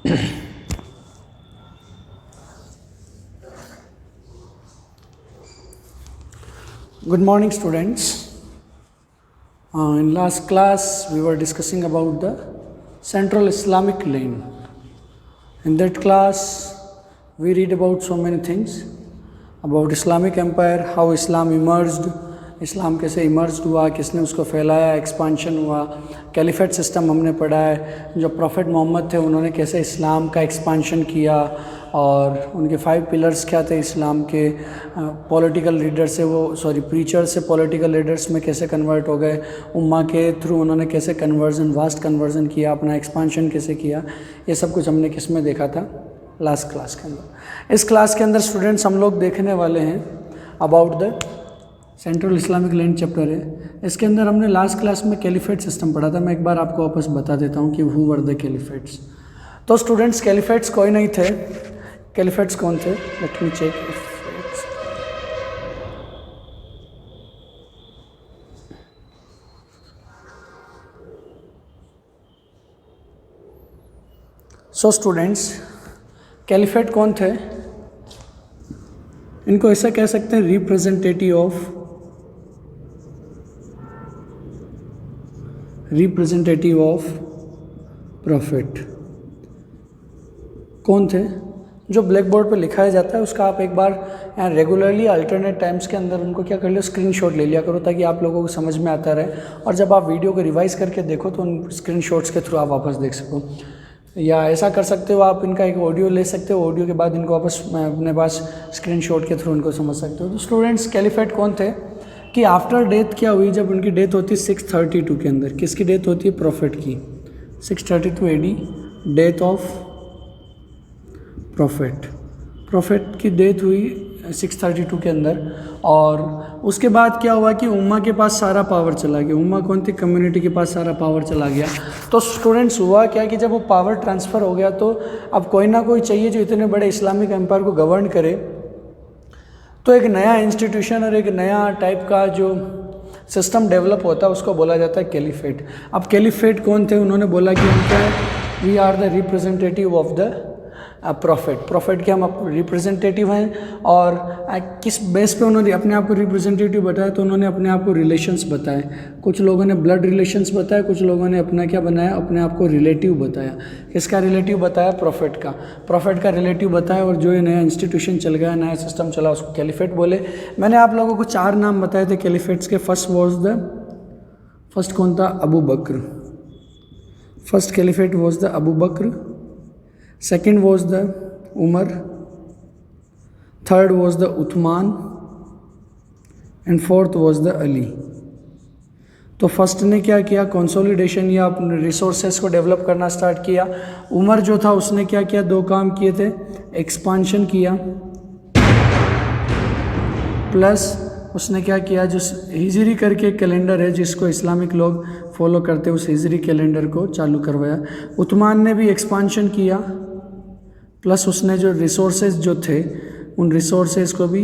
Good morning, students. In last class, we were discussing about the Central Islamic lane. In that class, we read about so many things about Islamic Empire, how Islam emerged, इस्लाम कैसे emerge हुआ, किसने उसको फैलाया, expansion हुआ, caliphate system हमने पढ़ा है, जो प्रॉफिट मोहम्मद थे उन्होंने कैसे इस्लाम का एक्सपांशन किया और उनके 5 पिलर्स क्या थे इस्लाम के, पॉलिटिकल लीडर से प्रीचर से पॉलिटिकल लीडर्स में कैसे कन्वर्ट हो गए, उम्मा के थ्रू उन्होंने कैसे वास्ट कन्वर्जन किया, अपना एक्सपांशन कैसे किया, ये सब कुछ हमने किस में देखा था लास्ट क्लास के अंदर। इस क्लास के अंदर स्टूडेंट्स हम लोग देखने वाले हैं about the central Islamic land chapter है। इसके अंदर हमने लास्ट क्लास में कैलिफेट सिस्टम पढ़ा था। मैं एक बार आपको वापस बता देता हूँ कि हु वर द कैलिफेट्स। तो स्टूडेंट्स कैलिफेट्स कोई नहीं थे। कैलिफेट्स कौन थे? Let me check. So students caliphate कौन थे? इनको ऐसा कह सकते हैं रिप्रेजेंटेटिव ऑफ प्रॉफिट। कौन थे? जो ब्लैक बोर्ड पे लिखाया जाता है उसका आप एक बार यहाँ रेगुलरली अल्टरनेट टाइम्स के अंदर उनको क्या कर लो, स्क्रीनशॉट ले लिया करो ताकि आप लोगों को समझ में आता रहे, और जब आप वीडियो को रिवाइज करके देखो तो उन स्क्रीनशॉट्स के थ्रू आप वापस देख सको। या ऐसा कर सकते हो आप, इनका एक ऑडियो ले सकते हो, ऑडियो के बाद इनको वापस अपने पास स्क्रीनशॉट के थ्रू इनको समझ सकते हो। तो स्टूडेंट्स कैलिफेट कौन थे कि आफ्टर डेथ क्या हुई, जब उनकी डेथ होती है 632 के अंदर। किसकी डेथ होती है? प्रॉफिट की। 632 AD डेथ ऑफ प्रॉफिट की डेथ हुई 632 के अंदर। और उसके बाद क्या हुआ कि उम्मा के पास सारा पावर चला गया। उम्मा कौन थी? कम्युनिटी के पास सारा पावर चला गया। तो स्टूडेंट्स हुआ क्या कि जब वो पावर ट्रांसफ़र हो गया तो अब कोई ना कोई चाहिए जो इतने बड़े इस्लामिक एम्पायर को गवर्न करे। तो एक नया इंस्टीट्यूशन और एक नया टाइप का जो सिस्टम डेवलप होता है उसको बोला जाता है कैलिफेट। अब कैलिफेट कौन थे? उन्होंने बोला कि हम क्या है, we are the representative of the prophet के हम रिप्रेजेंटेटिव हैं। और किस बेस पे उन्होंने अपने आप को रिप्रेजेंटेटिव बताया? तो उन्होंने अपने आप को रिलेशंस बताए। कुछ लोगों ने ब्लड रिलेशंस बताया, कुछ लोगों ने अपना क्या बनाया, अपने आप को रिलेटिव बताया। किसका रिलेटिव बताया? प्रॉफिट का रिलेटिव बताया। और जो ये नया इंस्टीट्यूशन चल गया, नया सिस्टम चला, उसको कैलिफेट बोले। मैंने आप लोगों को 4 नाम बताए थे कैलिफेट्स के। फर्स्ट कौन था? Abu Bakr. First caliphate was the Abu Bakr. Second was the Umar, third was the Uthman, and fourth was the Ali. तो फर्स्ट ने क्या किया? कंसोलिडेशन या अपने रिसोर्सेस को डेवलप करना स्टार्ट किया। उमर जो था उसने क्या किया? 2 काम किए थे, एक्सपांशन किया, प्लस उसने क्या किया, जो हिजरी करके कैलेंडर है जिसको इस्लामिक लोग फॉलो करते हैं, उस हिजरी कैलेंडर को चालू करवाया। उस्मान ने भी एक्सपांशन किया, प्लस उसने जो रिसोर्सेज जो थे उन रिसोर्सेज को भी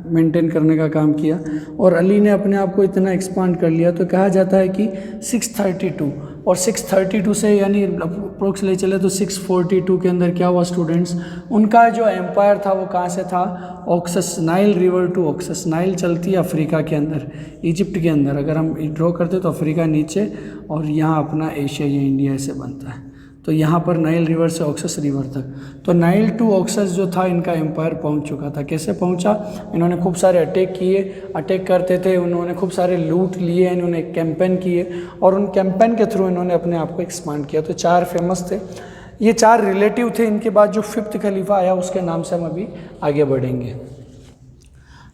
मेंटेन करने का काम किया। और अली ने अपने आप को इतना एक्सपांड कर लिया। तो कहा जाता है कि 632 और 632 से यानी अप्रोक्स ले चले तो 642 के अंदर क्या हुआ स्टूडेंट्स, उनका जो एम्पायर था वो कहाँ से था? Oxus, Nile river to Oxus. Nile चलती है अफ्रीका के अंदर, इजिप्ट के अंदर। अगर हम ड्रॉ करते तो अफ्रीका नीचे और यहाँ अपना एशिया या इंडिया ऐसे बनता है। तो यहाँ पर नाइल रिवर से ऑक्सस रिवर तक, तो नाइल टू ऑक्सस जो था इनका एम्पायर पहुँच चुका था। कैसे पहुँचा? इन्होंने खूब सारे अटैक किए, अटैक करते थे, उन्होंने खूब सारे लूट लिए, इन्होंने कैंपेन किए और उन कैंपेन के थ्रू इन्होंने अपने आप को एक्सपांड किया। तो 4 फेमस थे, ये 4 रिलेटिव थे। इनके बाद जो 5th खलीफा आया उसके नाम से हम अभी आगे बढ़ेंगे।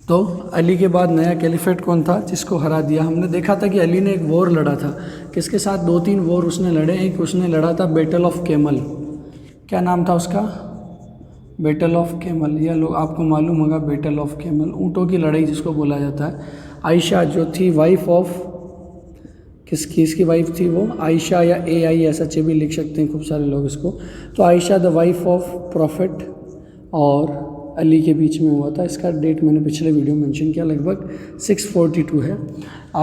तो अली के बाद नया कैलिफेट कौन था जिसको हरा दिया? हमने देखा था कि अली ने एक वॉर लड़ा था। किसके साथ? 2-3 वॉर उसने लड़े। एक उसने लड़ा था बैटल ऑफ कैमल। क्या नाम था उसका? Battle of camel. या लोग आपको मालूम होगा बैटल ऑफ कैमल, ऊँटों की लड़ाई जिसको बोला जाता है। आयशा जो थी वाइफ ऑफ, किसकी वाइफ थी वो? आयशा या AI ऐसा भी लिख सकते हैं खूब सारे लोग इसको। तो Ayesha the wife of profit और अली के बीच में हुआ था। इसका डेट मैंने पिछले वीडियो मेंशन किया, लगभग 642 है।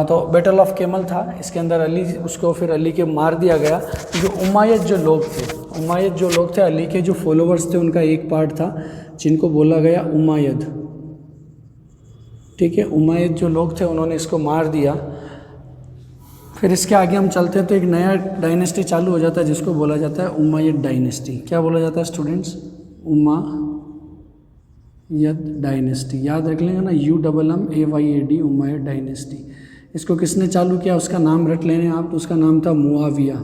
तो बैटल ऑफ कैमल था, इसके अंदर अली उसको फिर अली के मार दिया गया। जो उमायद जो लोग थे, उमायद जो लोग थे, अली के जो फॉलोअर्स थे, उनका एक पार्ट था जिनको बोला गया उमायद। ठीक है, उमायद जो लोग थे उन्होंने इसको मार दिया। फिर इसके आगे हम चलते हैं तो एक नया डायनेस्टी चालू हो जाता है जिसको बोला जाता है उमायद डायनेस्टी। क्या बोला जाता है स्टूडेंट्स? उमायद डायनेस्टी। याद रख लेंगे ना, UMMAYAD, उमायद डायनेस्टी। इसको किसने चालू किया, उसका नाम रट लेने आप, तो उसका नाम था Muawiya.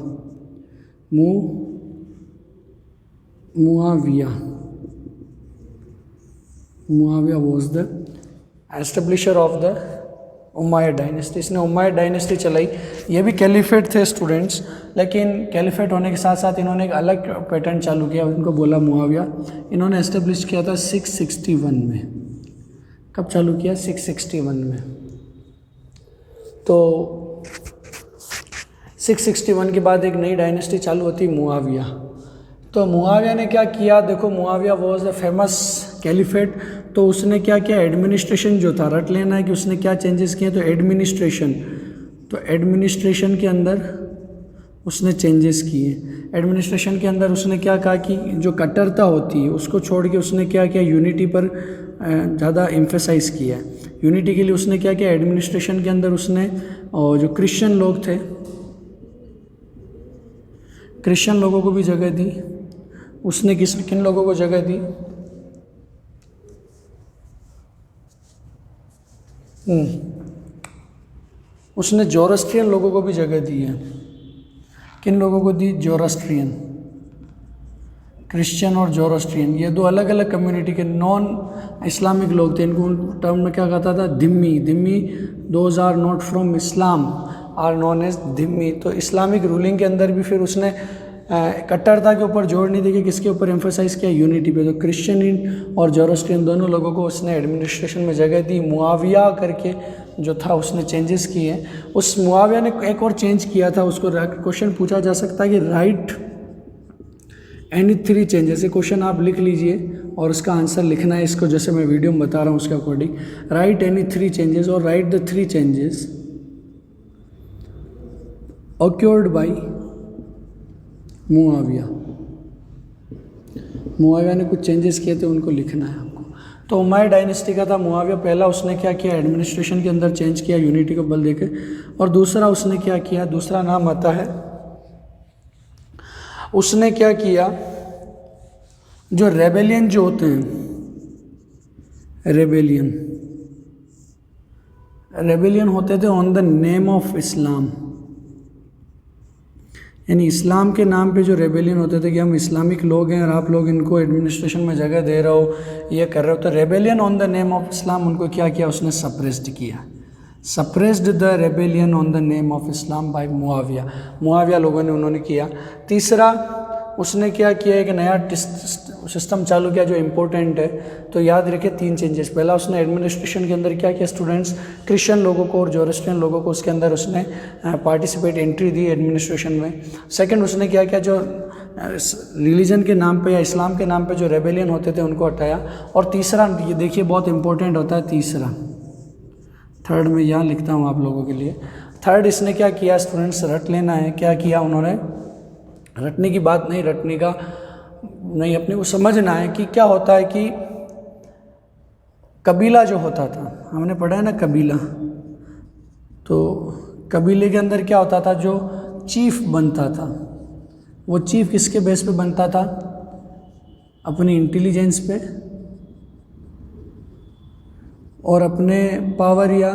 Muawiya was the establisher of the Umayyad dynasty. इसने उमायद डायनेस्टी चलाई। ये भी कैलिफेट थे स्टूडेंट्स, लेकिन कैलिफेट होने के साथ साथ इन्होंने एक अलग पैटर्न चालू किया, उनको बोला मुआविया। इन्होंने एस्टेब्लिश किया था 661 में। कब चालू किया? 661 में। तो 661 के बाद एक नई डायनेस्टी चालू होती मुआविया। तो मुआविया ने क्या किया? देखो, Muawiya was the famous caliphate. तो उसने क्या किया? एडमिनिस्ट्रेशन जो था, रट लेना है कि उसने क्या चेंजेस किए। तो एडमिनिस्ट्रेशन के अंदर उसने चेंजेस किए। एडमिनिस्ट्रेशन के अंदर उसने क्या कहा कि जो कट्टरता होती है उसको छोड़ के उसने क्या किया? यूनिटी पर ज़्यादा एम्फेसाइज किया। यूनिटी के लिए उसने क्या किया? एडमिनिस्ट्रेशन के अंदर उसने जो क्रिश्चियन लोग थे, क्रिश्चियन लोगों को भी जगह दी। उसने किन लोगों को जगह दी? उसने जोरस्ट्रियन लोगों को भी जगह दी है। किन लोगों को दी? जोरस्ट्रियन, क्रिश्चियन और जोरस्ट्रियन, ये दो अलग अलग कम्युनिटी के नॉन इस्लामिक लोग थे। इनको टर्म में क्या कहता था? Dhimmi. Those are not from Islam are known as dhimmi. तो इस्लामिक रूलिंग के अंदर भी फिर उसने कट्टरता के ऊपर जोर नहीं देके किसके ऊपर एम्फोसाइज किया? यूनिटी पे। तो क्रिश्चियन और जोरस्ट्रियन दोनों लोगों को उसने एडमिनिस्ट्रेशन में जगह दी। मुआविया करके जो था उसने चेंजेस किए। उस मुआविया ने एक और चेंज किया था, उसको क्वेश्चन पूछा जा सकता है कि राइट एनी 3 चेंजेस। ये क्वेश्चन आप लिख लीजिए और उसका आंसर लिखना है इसको, जैसे मैं वीडियो में बता रहा हूँ उसके अकॉर्डिंग। राइट एनी 3 चेंजेस और right the 3 changes occurred by Muawiya ने कुछ चेंजेस किए थे, उनको लिखना है आपको। तो उमायद डायनेस्टी का था मुआविया। पहला उसने क्या किया? एडमिनिस्ट्रेशन के अंदर चेंज किया यूनिटी को बल देके। और दूसरा उसने क्या किया? दूसरा नाम आता है, उसने क्या किया? जो रेबेलियन जो होते हैं, रेबेलियन होते थे ऑन द नेम ऑफ इस्लाम। यानी इस्लाम के नाम पे जो रेबेलियन होते थे कि हम इस्लामिक लोग हैं और आप लोग इनको एडमिनिस्ट्रेशन में जगह दे रहे हो, ये कर रहे हो। तो rebellion on the name of इस्लाम, उनको क्या किया? उसने सप्रेस्ड किया। Suppressed the rebellion on the name of Islam by Muawiya लोगों ने उन्होंने किया। तीसरा उसने क्या किया? एक नया सिस्टम चालू किया जो इम्पोर्टेंट है। तो याद रखिए 3 चेंजेस। पहला उसने एडमिनिस्ट्रेशन के अंदर क्या किया स्टूडेंट्स? क्रिश्चियन लोगों को और जोरस्ट्रियन लोगों को उसके अंदर उसने पार्टिसिपेट एंट्री दी एडमिनिस्ट्रेशन में। सेकंड उसने क्या किया? जो रिलीजन के नाम पे या इस्लाम के नाम पे जो रेबेलियन होते थे उनको हटाया। और तीसरा, ये देखिए बहुत इंपॉर्टेंट होता है तीसरा, थर्ड में यहाँ लिखता हूँ आप लोगों के लिए। थर्ड इसने क्या किया स्टूडेंट्स? रट लेना है। क्या किया उन्होंने? रटने की बात नहीं, रटने का नहीं, अपने को समझना है कि क्या होता है कि कबीला जो होता था, हमने पढ़ा है ना कबीला। तो कबीले के अंदर क्या होता था? जो चीफ बनता था, वो चीफ किसके बेस पे बनता था? अपनी इंटेलिजेंस पे और अपने पावर या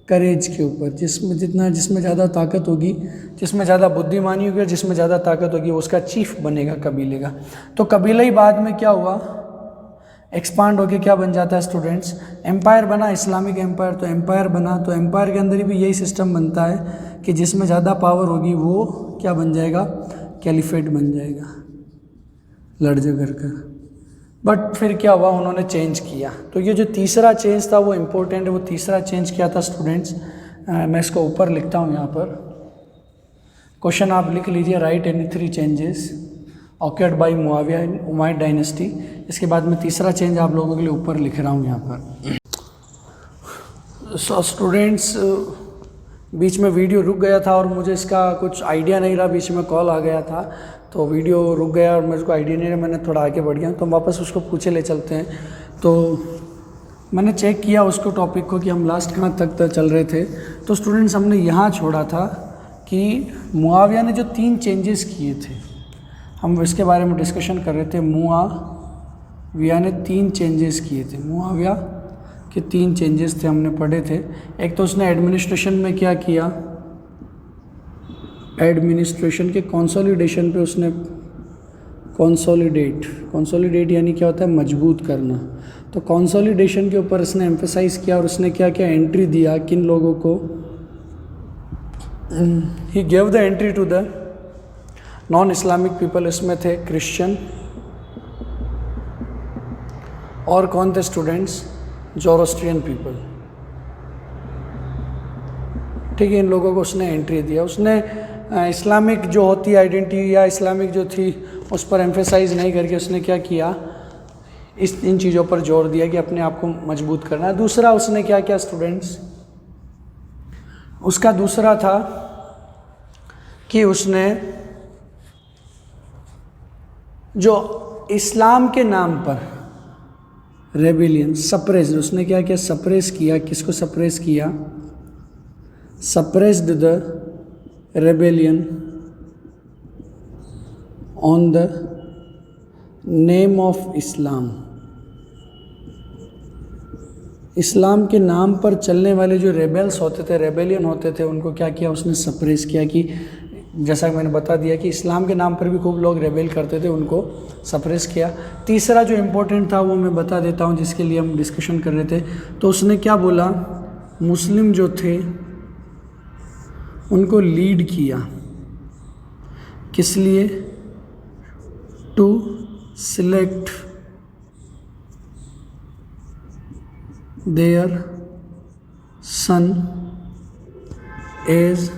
करेज के ऊपर। जिसमें ज़्यादा ताकत होगी, जिसमें ज़्यादा बुद्धिमानी होगी, जिसमें ज़्यादा ताकत होगी, उसका चीफ बनेगा कबीले का। तो कबीला ही बाद में क्या हुआ? एक्सपांड होके क्या बन जाता है स्टूडेंट्स? एम्पायर बना, इस्लामिक एम्पायर। तो एम्पायर बना, तो एम्पायर के अंदर भी यही सिस्टम बनता है कि जिसमें ज़्यादा पावर होगी वो क्या बन जाएगा? कैलिफेट बन जाएगा, लड़ झगड़ कर। बट फिर क्या हुआ? उन्होंने चेंज किया। तो ये जो तीसरा चेंज था वो इम्पोर्टेंट है। वो तीसरा चेंज क्या था स्टूडेंट्स? मैं इसको ऊपर लिखता हूँ यहाँ पर, क्वेश्चन आप लिख लीजिए। Write any 3 changes occurred by Muawiya in Umayyad dynasty. इसके बाद मैं तीसरा चेंज आप लोगों के लिए ऊपर लिख रहा हूँ यहाँ पर। सो स्टूडेंट्स, बीच में वीडियो रुक गया था और मुझे इसका कुछ आइडिया नहीं रहा, बीच में कॉल आ गया था तो वीडियो रुक गया और मुझको आइडिया नहीं रहा, मैंने थोड़ा आगे बढ़ गया। तो हम वापस उसको पूछे ले चलते हैं। तो मैंने चेक किया उसको टॉपिक को कि हम लास्ट कहाँ तक चल रहे थे। तो स्टूडेंट्स हमने यहाँ छोड़ा था कि मुआविया ने जो 3 चेंजेस किए थे, हम इसके बारे में डिस्कशन कर रहे थे। मुआविया ने 3 चेंजेस किए थे, मुआविया के 3 चेंजेस थे, हमने पढ़े थे। एक तो उसने एडमिनिस्ट्रेशन में क्या किया, एडमिनिस्ट्रेशन के कंसोलिडेशन पे उसने कंसोलिडेट यानी क्या होता है, मजबूत करना। तो कंसोलिडेशन के ऊपर उसने एम्फेसाइज किया और उसने क्या क्या एंट्री दिया किन लोगों को, he gave the entry to the non Islamic people. इसमें थे क्रिश्चियन और कौन थे स्टूडेंट्स, जोरोस्ट्रियन पीपल। ठीक है, इन लोगों को उसने एंट्री दिया। उसने इस्लामिक जो होती आइडेंटिटी या इस्लामिक जो थी उस पर एम्फेसाइज नहीं करके उसने क्या किया, इन चीज़ों पर जोर दिया कि अपने आप को मजबूत करना है। दूसरा उसने क्या किया स्टूडेंट्स, उसका दूसरा था कि उसने जो इस्लाम के नाम पर रेबिलियन सप्रेस, उसने क्या किया, सप्रेस किया। किसको सप्रेस किया, suppressed the rebellion on the name of Islam. Islam के नाम पर चलने वाले जो रेबेल्स होते थे, रेबेलियन होते थे, उनको क्या किया, उसने सप्रेस किया। कि जैसा मैंने बता दिया कि इस्लाम के नाम पर भी खूब लोग रेबेल करते थे, उनको सप्रेस किया। तीसरा जो इम्पोर्टेंट था वो मैं बता देता हूँ, जिसके लिए हम डिस्कशन कर रहे थे। तो उसने क्या बोला, मुस्लिम जो थे उनको लीड किया, किस लिए, to select their son as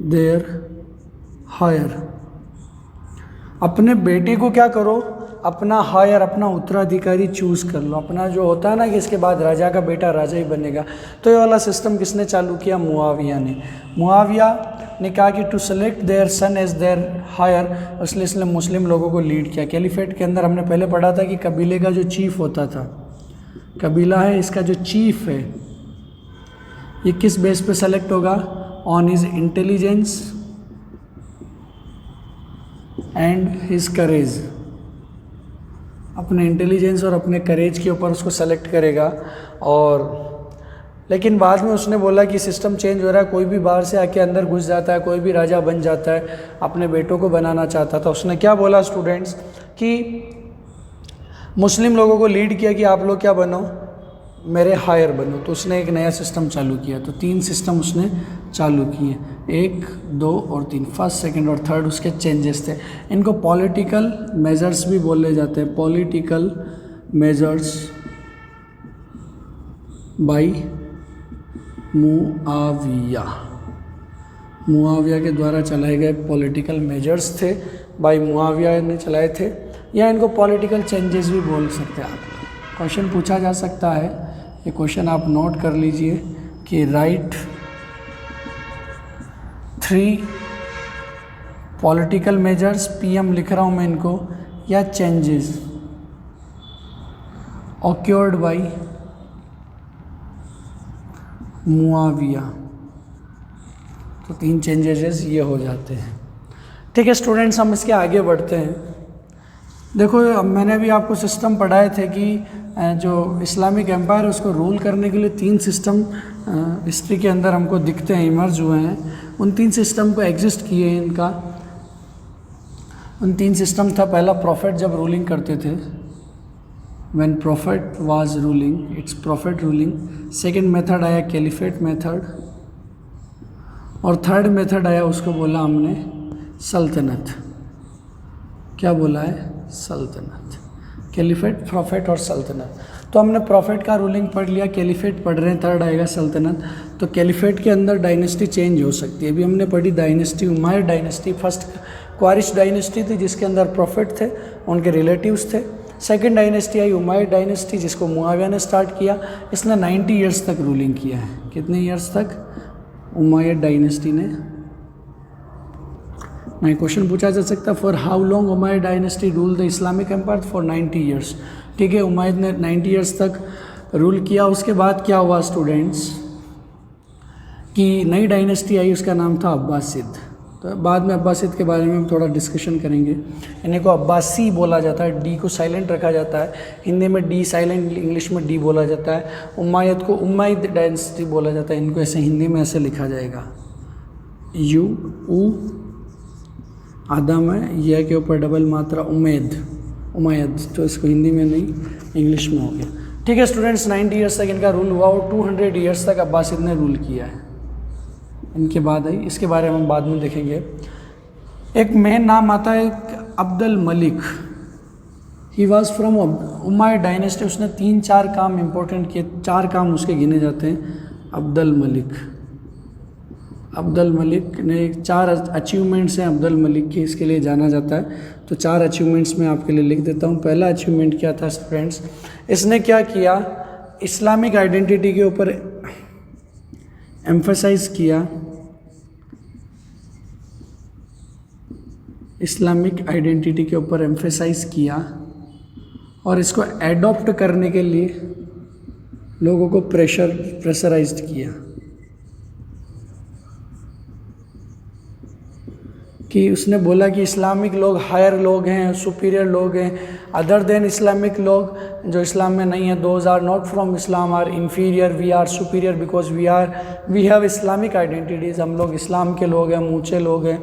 their heir. अपने बेटे को क्या करो, अपना हायर, अपना उत्तराधिकारी चूज कर लो। अपना जो होता है ना कि इसके बाद राजा का बेटा राजा ही बनेगा। तो ये वाला सिस्टम किसने चालू किया, मुआविया ने। मुआविया ने कहा कि to select their son as their heir, इसलिए इसने मुस्लिम लोगों को लीड किया। कैलिफेट के अंदर हमने पहले पढ़ा था कि कबीले का जो चीफ होता था, कबीला है इसका जो चीफ है, ये किस बेस पे सेलेक्ट होगा, on his intelligence and his courage. अपने इंटेलिजेंस और अपने करेज के ऊपर उसको सेलेक्ट करेगा। और लेकिन बाद में उसने बोला कि सिस्टम चेंज हो रहा है, कोई भी बाहर से आके अंदर घुस जाता है, कोई भी राजा बन जाता है, अपने बेटों को बनाना चाहता था। उसने क्या बोला स्टूडेंट्स कि मुस्लिम लोगों को लीड किया कि आप लोग क्या बनो, मेरे हायर बनो। तो उसने एक नया सिस्टम चालू किया। तो 3 सिस्टम उसने चालू किए, 1, 2 और 3, फर्स्ट, सेकंड और थर्ड उसके चेंजेस थे। इनको पॉलिटिकल मेजर्स भी बोले जाते हैं, political measures by Muawiya. Muawiya के द्वारा चलाए गए पॉलिटिकल मेजर्स थे, बाय मुआविया ने चलाए थे, या इनको पॉलिटिकल चेंजेस भी बोल सकते हैं आप। क्वेश्चन पूछा जा सकता है, ये क्वेश्चन आप नोट कर लीजिए कि राइट 3 पॉलिटिकल मेजर्स, पीएम लिख रहा हूँ मैं इनको, या चेंजेस ऑक्योर्ड बाय मुआविया। तो 3 चेंजेस ये हो जाते हैं। ठीक है स्टूडेंट्स, हम इसके आगे बढ़ते हैं। देखो अब मैंने भी आपको सिस्टम पढ़ाए थे कि जो इस्लामिक एम्पायर उसको रूल करने के लिए 3 सिस्टम हिस्ट्री के अंदर हमको दिखते हैं, इमर्ज हुए हैं। उन 3 सिस्टम को एग्जिस्ट किए हैं इनका। उन 3 सिस्टम था, पहला प्रॉफिट जब रूलिंग करते थे, when profit was ruling, its profit ruling. Second method आया कैलिफेट मेथड, और थर्ड मेथड आया उसको बोला हमने सल्तनत। क्या बोला है, सल्तनत। कैलिफेट, प्रॉफिट और सल्तनत। तो हमने प्रॉफिट का रूलिंग पढ़ लिया, कैलिफेट पढ़ रहे हैं, थर्ड आएगा सल्तनत। तो कैलिफेट के अंदर डायनेस्टी चेंज हो सकती है। अभी हमने पढ़ी डायनेस्टी, उमायद डायनेस्टी, फर्स्ट क्वारिश डायनेस्टी थी जिसके अंदर प्रॉफिट थे, उनके रिलेटिव्स थे। सेकंड डायनेस्टी आई उमायद डायनेस्टी, जिसको मुआविया ने स्टार्ट किया। इसने 90 ईयर्स तक रूलिंग किया है। कितने ईयर्स तक, उमायद डायनेस्टी ने। नहीं, क्वेश्चन पूछा जा सकता for how long Umayyad dynasty rule the Islamic empire, for 90 years. ठीक है, उमायद ने 90 ईयर्स तक रूल किया। उसके बाद क्या हुआ स्टूडेंट्स कि नई डायनेस्टी आई, उसका नाम था अब्बासिद। तो बाद में अब्बासिद के बारे में हम थोड़ा डिस्कशन करेंगे। इन्हीं को अब्बासी बोला जाता है, डी को साइलेंट रखा जाता है, हिंदी में डी साइलेंट, इंग्लिश में डी बोला जाता है। उमायद को उम्मयद डायनेस्टी बोला जाता है, इनको ऐसे हिंदी में ऐसे लिखा जाएगा, यू ऊ आदम है, यह के ऊपर डबल मात्रा उम्मैद, उमायद। तो इसको हिंदी में नहीं, इंग्लिश में हो गया। ठीक है स्टूडेंट्स, 90 ईयर्स तक इनका रूल हुआ और 200 ईयर्स तक अब्बासिद ने रूल किया है। इनके बाद आई, इसके बारे में हम बाद में देखेंगे। एक मेन नाम आता है Abdul Malik, he was from Umayyad dynasty. उसने 3-4 काम इंपॉर्टेंट किए, 4 काम उसके गिने जाते हैं। अब्दुल मलिक ने 4 अचीवमेंट्स हैं अब्दुल मलिक के, इसके लिए जाना जाता है। तो 4 अचीवमेंट्स मैं आपके लिए लिख देता हूँ। पहला अचीवमेंट क्या था फ्रेंड्स, इसने क्या किया, इस्लामिक आइडेंटिटी के ऊपर एम्फसाइज किया, इस्लामिक आइडेंटिटी के ऊपर एम्फसाइज किया और इसको एडॉप्ट करने के लिए लोगों को प्रेशराइज्ड किया कि उसने बोला कि इस्लामिक लोग हायर लोग हैं, सुपीरियर लोग हैं, अदर देन इस्लामिक लोग जो इस्लाम में नहीं है, those are not from Islam are inferior, we are superior because we have Islamic identities. हम लोग इस्लाम के लोग हैं, हम ऊँचे लोग हैं।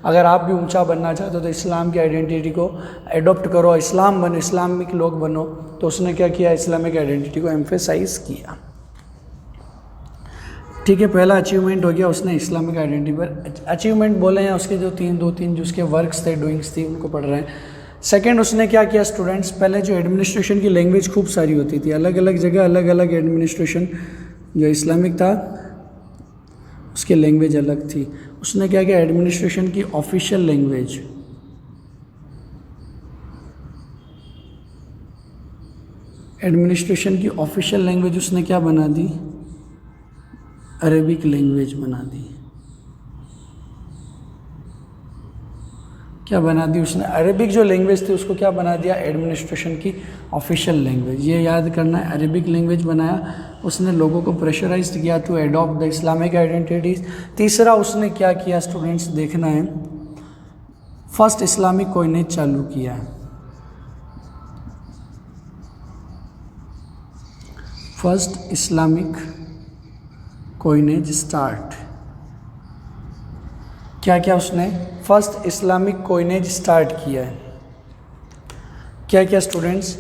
अगर आप भी ऊंचा बनना चाहते हो तो इस्लाम की आइडेंटिटी को एडॉप्ट करो, इस्लाम बनो, इस्लामिक लोग बनो। तो उसने क्या किया, इस्लामिक आइडेंटिटी को एम्फेसाइज किया। ठीक है, पहला अचीवमेंट हो गया, उसने इस्लामिक आइडेंटिटी पर अचीवमेंट बोले हैं। उसके जो 2-3 जो उसके वर्क्स थे, डूइंग्स थी, उनको पढ़ रहे हैं। सेकंड, उसने क्या किया स्टूडेंट्स, पहले जो एडमिनिस्ट्रेशन की लैंग्वेज खूब सारी होती थी, अलग अलग जगह अलग अलग एडमिनिस्ट्रेशन, जो इस्लामिक था उसकी लैंग्वेज अलग थी। उसने क्या किया, एडमिनिस्ट्रेशन की ऑफिशियल लैंग्वेज उसने क्या बना दी, अरेबिक लैंग्वेज बना दी। क्या बना दी उसने, अरेबिक जो लैंग्वेज थी उसको क्या बना दिया, एडमिनिस्ट्रेशन की ऑफिशियल लैंग्वेज। ये याद करना है, अरेबिक लैंग्वेज बनाया उसने, लोगों को प्रेशराइज्ड किया to adopt the Islamic identities. तीसरा उसने क्या किया स्टूडेंट्स, देखना है, फर्स्ट इस्लामिक कॉइनेज चालू किया है। First Islamic coinage start. क्या क्या उसने फर्स्ट इस्लामिक कॉइनेज स्टार्ट किया है। क्या क्या स्टूडेंट्स,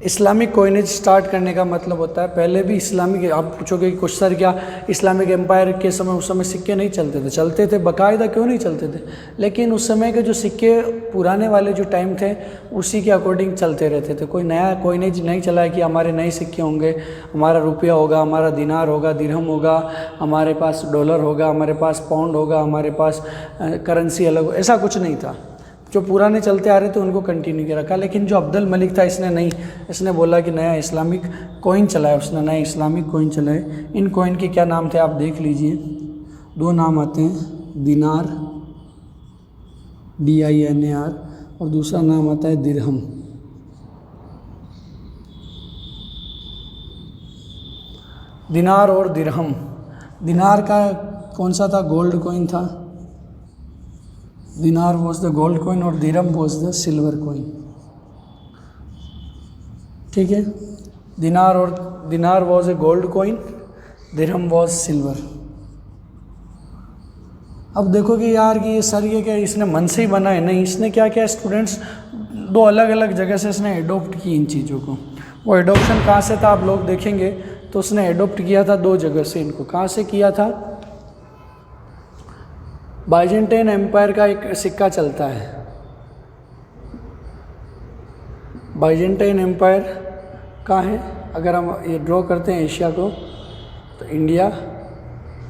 इस्लामिक कॉइनेज स्टार्ट करने का मतलब होता है, पहले भी इस्लामिक, आप पूछोगे कि कुछ सर क्या इस्लामिक एम्पायर के समय, उस समय सिक्के नहीं चलते थे, बाकायदा क्यों नहीं चलते थे, लेकिन उस समय के जो सिक्के पुराने वाले जो टाइम थे उसी के अकॉर्डिंग चलते रहते थे। कोई नया कॉइनेज नहीं चला है कि हमारे नए सिक्के होंगे, हमारा रुपया होगा, हमारा दिनार होगा, दिरहम होगा, हमारे पास डॉलर होगा, हमारे पास पाउंड होगा, हमारे पास करेंसी अलग, ऐसा कुछ नहीं था। जो पुराने चलते आ रहे थे उनको कंटिन्यू किया रखा। लेकिन जो अब्दुल मलिक था इसने नहीं, इसने बोला कि नया इस्लामिक कॉइन चलाए, उसने नए इस्लामिक कॉइन चलाए। इन कॉइन के क्या नाम थे आप देख लीजिए, 2 नाम आते हैं, दिनार DINAR और दूसरा नाम आता है दिरहम। दिनार और दिरहम, दिनार का कौन सा था, गोल्ड कॉइन था, दिनार वॉज द गोल्ड कॉइन और दिरहम वॉज द सिल्वर कॉइन। ठीक है, दिनार was a gold coin, dirham was silver. अब देखोगे यार कि ये सर ये क्या इसने मन से ही बना है, नहीं, इसने क्या किया स्टूडेंट्स, 2 अलग अलग जगह से इसने एडोप्ट की इन चीज़ों को। वो एडोप्शन कहाँ से था आप लोग देखेंगे तो उसने एडोप्ट किया था 2 जगह से। इनको कहाँ से किया था, बाइजेंटाइन एम्पायर का एक सिक्का चलता है, बाइजेंटाइन एम्पायर कहाँ है, अगर हम ये ड्रॉ करते हैं एशिया को तो इंडिया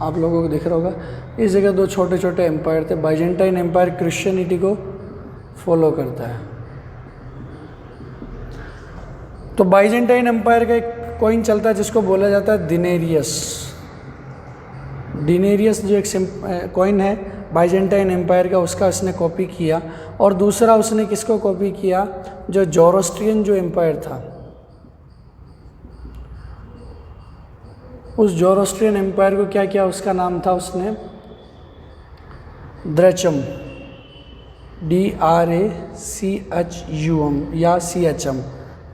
आप लोगों को दिख रहा होगा, इस जगह 2 छोटे छोटे एम्पायर थे। बाइजेंटाइन एम्पायर क्रिश्चियनिटी को फॉलो करता है। तो बाइजेंटाइन एम्पायर का एक कॉइन चलता है जिसको बोला जाता है दिनेरियस, डिनेरियस जो एक कॉइन है बाइजेंटाइन एम्पायर का, उसका उसने कॉपी किया। और दूसरा उसने किसको कॉपी किया, जो जोरोस्ट्रियन जो एम्पायर था, उस जोरोस्ट्रियन एम्पायर को क्या किया, उसका नाम था उसने द्रचम, DRACHUM या CHM,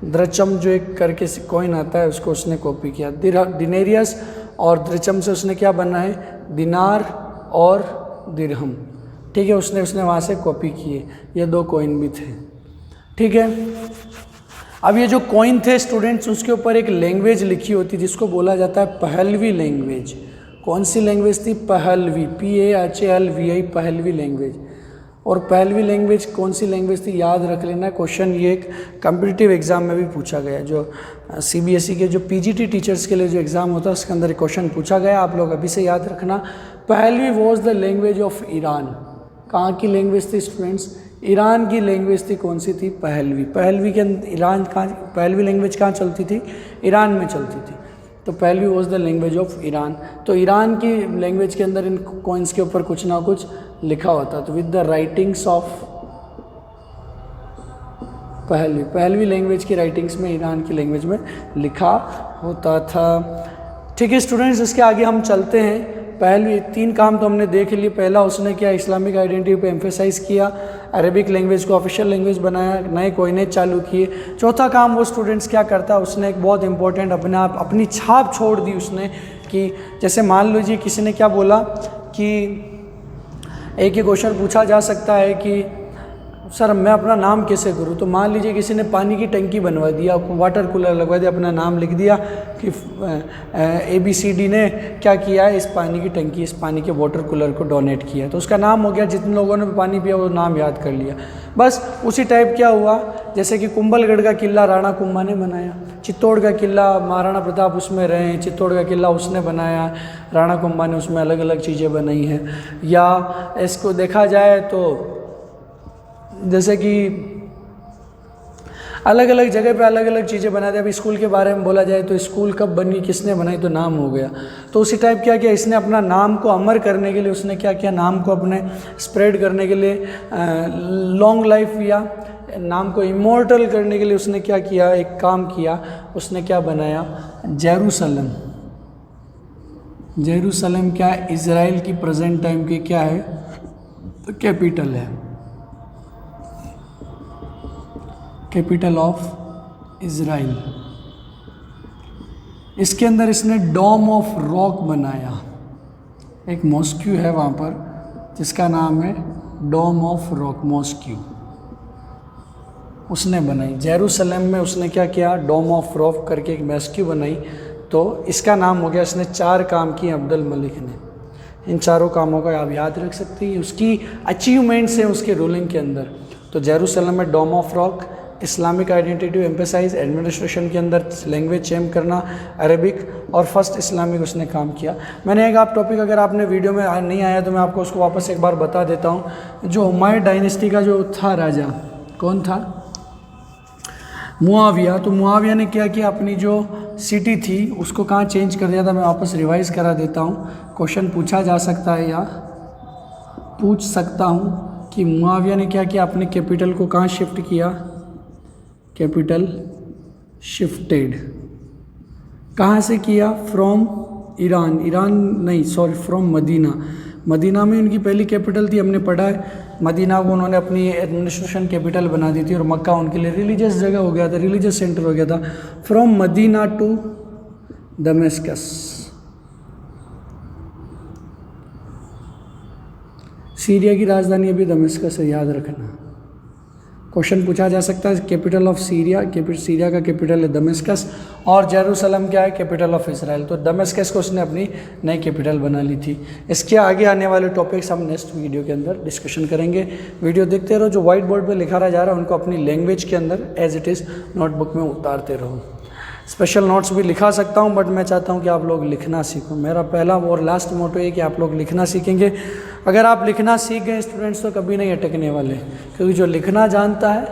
द्रचम जो एक करके कॉइन आता है, उसको उसने कॉपी किया। डिनेरियस और द्रचम से उसने क्या बना है, दिनार और दिरहम, ठीक है, उसने वहाँ से कॉपी किए। ये 2 कॉइन भी थे, ठीक है। अब ये जो कॉइन थे स्टूडेंट्स, उसके ऊपर एक लैंग्वेज लिखी होती जिसको बोला जाता है पहलवी लैंग्वेज। कौन सी लैंग्वेज थी, पहलवी, PAHALVI, पहलवी लैंग्वेज। और पहलवी लैंग्वेज कौन सी लैंग्वेज थी, याद रख लेना, क्वेश्चन ये एक कम्पिटिटिव एग्जाम में भी पूछा गया, जो CBSE के जो PGT टीचर्स के लिए जो एग्ज़ाम होता है उसके अंदर क्वेश्चन पूछा गया, आप लोग अभी से याद रखना। Pahlavi was the language of Iran. कहाँ की लैंग्वेज थी स्टूडेंट्स, ईरान की लैंग्वेज थी। कौन सी थी, पहलवी। पहलवी के ईरान कहाँ, पहलवी लैंग्वेज कहाँ चलती थी, ईरान में चलती थी। तो Pahlavi was the language of Iran. तो ईरान की लैंग्वेज के अंदर इन कॉइन्स के ऊपर कुछ ना कुछ लिखा होता। तो with the writings of Pahlavi language की राइटिंग्स में ईरान की लैंग्वेज में लिखा होता था। ठीक है स्टूडेंट्स, इसके आगे हम चलते हैं। पहलवी 3 काम तो हमने देख लिए। पहला उसने क्या, इस्लामिक आइडेंटिटी पे एम्फेसाइज किया, अरेबिक लैंग्वेज को ऑफिशियल लैंग्वेज बनाया, नए कोइनेज चालू किए। चौथा काम वो स्टूडेंट्स क्या करता है, उसने एक बहुत इंपॉर्टेंट अपनी छाप छोड़ दी उसने, कि जैसे मान लीजिए किसी ने क्या बोला कि एक ही क्वेश्चन पूछा जा सकता है कि सर मैं अपना नाम कैसे करूं। तो मान लीजिए किसी ने पानी की टंकी बनवा दिया, वाटर कूलर लगवा दिया, अपना नाम लिख दिया कि ABCD ने क्या किया है, इस पानी की टंकी, इस पानी के वाटर कूलर को डोनेट किया, तो उसका नाम हो गया। जितने लोगों ने पानी पिया वो नाम याद कर लिया। बस उसी टाइप क्या हुआ, जैसे कि कुंभलगढ़ का किला राणा कुंभा ने बनाया, चित्तौड़ का किला महाराणा प्रताप उसमें रहे हैं, चित्तौड़ का किला उसने बनाया, राणा कुंभा ने उसमें अलग अलग चीज़ें बनाई हैं। या इसको देखा जाए तो जैसे कि अलग अलग जगह पे अलग अलग चीज़ें बनाते हैं। अभी स्कूल के बारे में बोला जाए तो स्कूल कब बनी, किसने बनाई, तो नाम हो गया। तो उसी टाइप क्या किया इसने, अपना नाम को अमर करने के लिए उसने क्या किया, नाम को अपने स्प्रेड करने के लिए, लॉन्ग लाइफ या नाम को इमोर्टल करने के लिए उसने क्या किया, एक काम किया, उसने क्या बनाया, जेरूसलम। जेरूसलम क्या है, इज़राइल की प्रेजेंट टाइम की क्या है, कैपिटल है, कैपिटल ऑफ इज़राइल। इसके अंदर इसने डोम ऑफ रॉक बनाया, एक मॉस्क्यू है वहाँ पर जिसका नाम है डोम ऑफ रॉक मॉस्क्यू, उसने बनाई। जेरूसलम में उसने क्या किया, डोम ऑफ रॉक करके एक मॉस्क्यू बनाई। तो इसका नाम हो गया, इसने 4 काम किए अब्दुल मलिक ने। इन चारों कामों का आप याद रख सकते हैं, उसकी अचीवमेंट्स हैं उसके रूलिंग के अंदर। तो जेरूसलम में Dome of Rock, Islamic identity emphasize, administration के अंदर लैंग्वेज चेंज करना, अरेबिक, और फर्स्ट इस्लामिक उसने काम किया। मैंने एक आप टॉपिक अगर आपने वीडियो में नहीं आया तो मैं आपको उसको वापस एक बार बता देता हूँ। जो हुमायूं डायनेस्टी का जो था राजा, कौन था, मुआविया। तो मुआविया ने क्या किया, अपनी जो सिटी थी उसको कहाँ चेंज कर दिया था। मैं वापस रिवाइज करा देता हूँ, क्वेश्चन पूछा जा सकता है या पूछ सकता हूँ कि मुआविया ने क्या किया, अपने कैपिटल को कहाँ शिफ्ट किया, कैपिटल शिफ्टेड। कहाँ से किया, फ्रॉम ईरान, ईरान नहीं सॉरी फ्रॉम मदीना। मदीना में उनकी पहली कैपिटल थी, हमने पढ़ा है। मदीना को उन्होंने अपनी एडमिनिस्ट्रेशन कैपिटल बना दी थी, और मक्का उनके लिए रिलीजियस जगह हो गया था, रिलीजियस सेंटर हो गया था। From Medina to Damascus. Syria की राजधानी अभी दमेस्कस है, याद रखना। क्वेश्चन पूछा जा सकता है, कैपिटल ऑफ सीरिया, सीरिया का कैपिटल है दमेस्कस, और जेरूसलम क्या है, कैपिटल ऑफ इजराइल। तो दमेस्कस को उसने अपनी नई कैपिटल बना ली थी। इसके आगे आने वाले टॉपिक्स हम नेक्स्ट वीडियो के अंदर डिस्कशन करेंगे। वीडियो देखते रहो, जो व्हाइट बोर्ड पे लिखा रहा जा रहा है उनको अपनी लैंग्वेज के अंदर एज इट इज़ नोटबुक में उतारते रहो। स्पेशल नोट्स भी लिखा सकता हूँ, बट मैं चाहता हूँ कि आप लोग लिखना सीखो। मेरा पहला और लास्ट मोटो है कि आप लोग लिखना सीखेंगे। अगर आप लिखना सीख गए स्टूडेंट्स तो कभी नहीं अटकने वाले, क्योंकि जो लिखना जानता है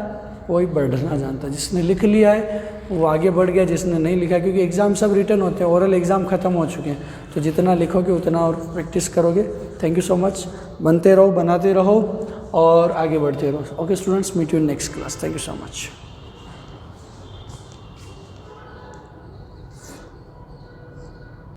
कोई बढ़ना जानता। जिसने लिख लिया है वो आगे बढ़ गया, जिसने नहीं लिखा, क्योंकि एग्ज़ाम सब रिटर्न होते हैं, ओरल एग्ज़ाम ख़त्म हो चुके हैं, तो जितना लिखोगे उतना और प्रैक्टिस करोगे। Thank you so much. बनते रहो, बनाते रहो और आगे बढ़ते रहो। Okay students, meet you in next class. Thank you so much.